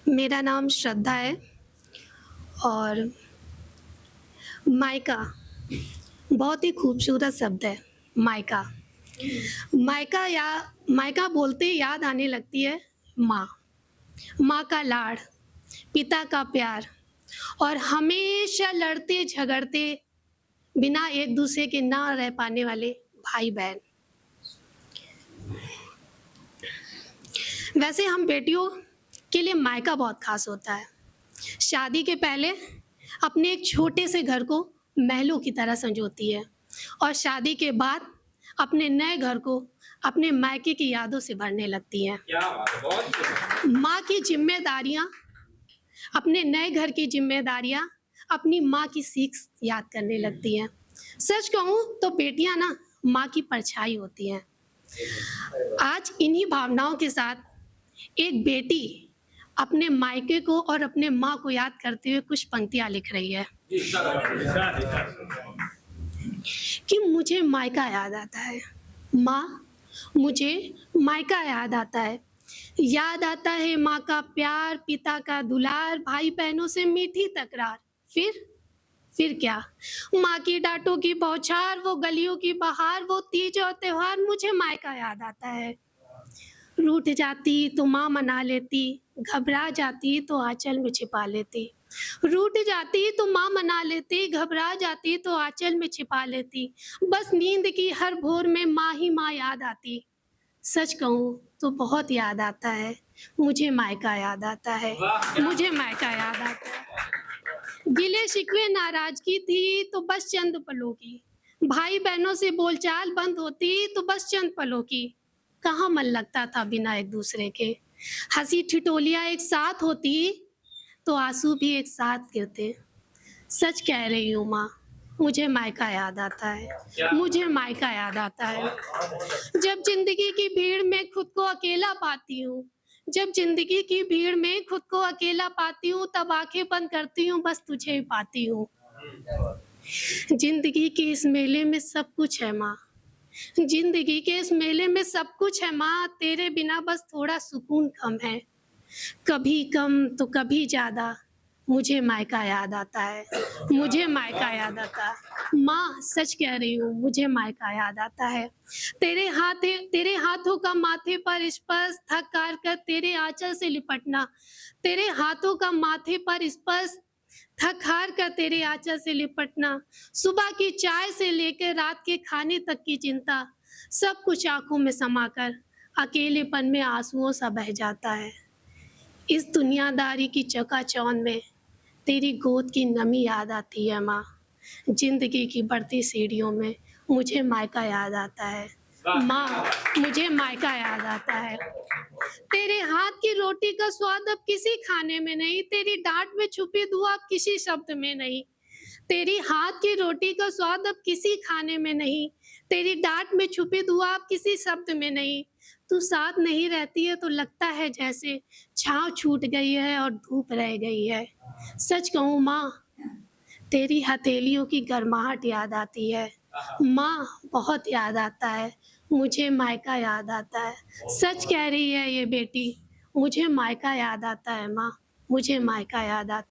मेरा नाम श्रद्धा है और मायका बहुत ही खूबसूरत शब्द है, मायका। मायका बोलते ही याद आने लगती है माँ। माँ का लाड़, पिता का प्यार और हमेशा लड़ते-झगड़ते बिना एक-दूसरे के ना रह पाने वाले भाई-बहन। वैसे हम बेटियों के लिए मायका बहुत ख़ास होता है। शादी के पहले अपने एक छोटे से घर को महलों की तरह संजोती है और शादी के बाद अपने नए घर को अपने मायके की यादों से भरने लगती हैं। क्या बात है! बहुत खूब। माँ की ज़िम्मेदारियाँ अपने नए घर की ज़िम्मेदारियाँ अपनी माँ की सीख याद करने लगती हैं। सच कहूँ तो बेटियाँ ना माँ की परछाई होती हैं। आज इन्हीं भावनाओं के साथ एक बेटी अपने मायके को और अपने माँ को याद करते हुए कुछ पंक्तियाँ लिख रही है कि मुझे मायका याद आता है। माँ, मुझे मायका याद आता है माँ का प्यार, पिता का दुलार, भाई-बहनों से मीठी तकरार। फिर क्या? माँ की डाँटों की बौछार, वो गलियों की बहार, वो तीज और त्योहार, मुझे मायका याद आता है। रूठ जाती तो माँ मना लेती, घबरा जाती तो आँचल में छिपा लेती। रूठ जाती तो माँ मना लेती, घबरा जाती तो आँचल में छिपा लेती। बस नींद की हर भोर में माँ ही माँ याद आती। सच कहूँ तो बहुत याद आता है, मुझे मायका याद आता है, मुझे मायका याद आता है। गिले-शिकवे नाराज़गी थी तो बस चंद पलों की, भाई-बहनों से बोलचाल बंद होती तो बस चंद पलों की। कहाँ मन लगता था बिना एक-दूसरे के, हँसी-ठिठोलियाँ एक साथ होती तो आँसू भी एक साथ गिरते। सच कह रही हूँ माँ, मुझे मायका याद आता है, मुझे मायका याद आता है। जब ज़िंदगी की भीड़ में खुद को अकेला पाती हूँ, जब ज़िंदगी की भीड़ में खुद को अकेला पाती हूँ, तब आँखें बंद करती हूँ, बस तुझे ही पाती हूँ। ज़िंदगी के इस मेले में सब कुछ है माँ, ज़िंदगी के इस मेले में सब कुछ है माँ, तेरे बिना बस थोड़ा सुकून कम है। कभी कम तो कभी ज़्यादा, मुझे मायका याद आता है, मुझे मायका याद आता है। माँ, सच कह रही हूँ, मुझे मायका याद आता है। तेरे हाथों का माथे पर स्पर्श, थक-हार कर तेरे आँचल से लिपटना। तेरे हाथों का माथे पर स्पर्श, थक-हार कर तेरे आँचल से लिपटना। सुबह की चाय से लेकर रात के खाने तक की चिंता, सब कुछ आँखों में समाकर अकेलेपन में आँसुओं सा बह जाता है। इस दुनियादारी की चकाचौंध में तेरी गोद की नमी याद आती है माँ। ज़िंदगी की बढ़ती सीढ़ियों में मुझे मायका याद आता है। माँ, मुझे मायका याद आता है। तेरे हाथ की रोटी का स्वाद अब किसी खाने में नहीं, तेरी डाँट में छुपी दुआ अब किसी शब्द में नहीं। तेरी हाथ की रोटी का स्वाद अब किसी खाने में नहीं, तेरी डाँट में छुपी दुआ अब किसी शब्द में नहीं। तू साथ नहीं रहती है तो लगता है जैसे छाँव छूट गई है और धूप रह गई है। सच कहूँ माँ, तेरी हथेलियों की गर्माहट याद आती है। माँ, बहुत याद आता है, मुझे मायका याद आता है। सच कह रही है ये बेटी, मुझे मायका याद आता है माँ, मुझे मायका याद आता है।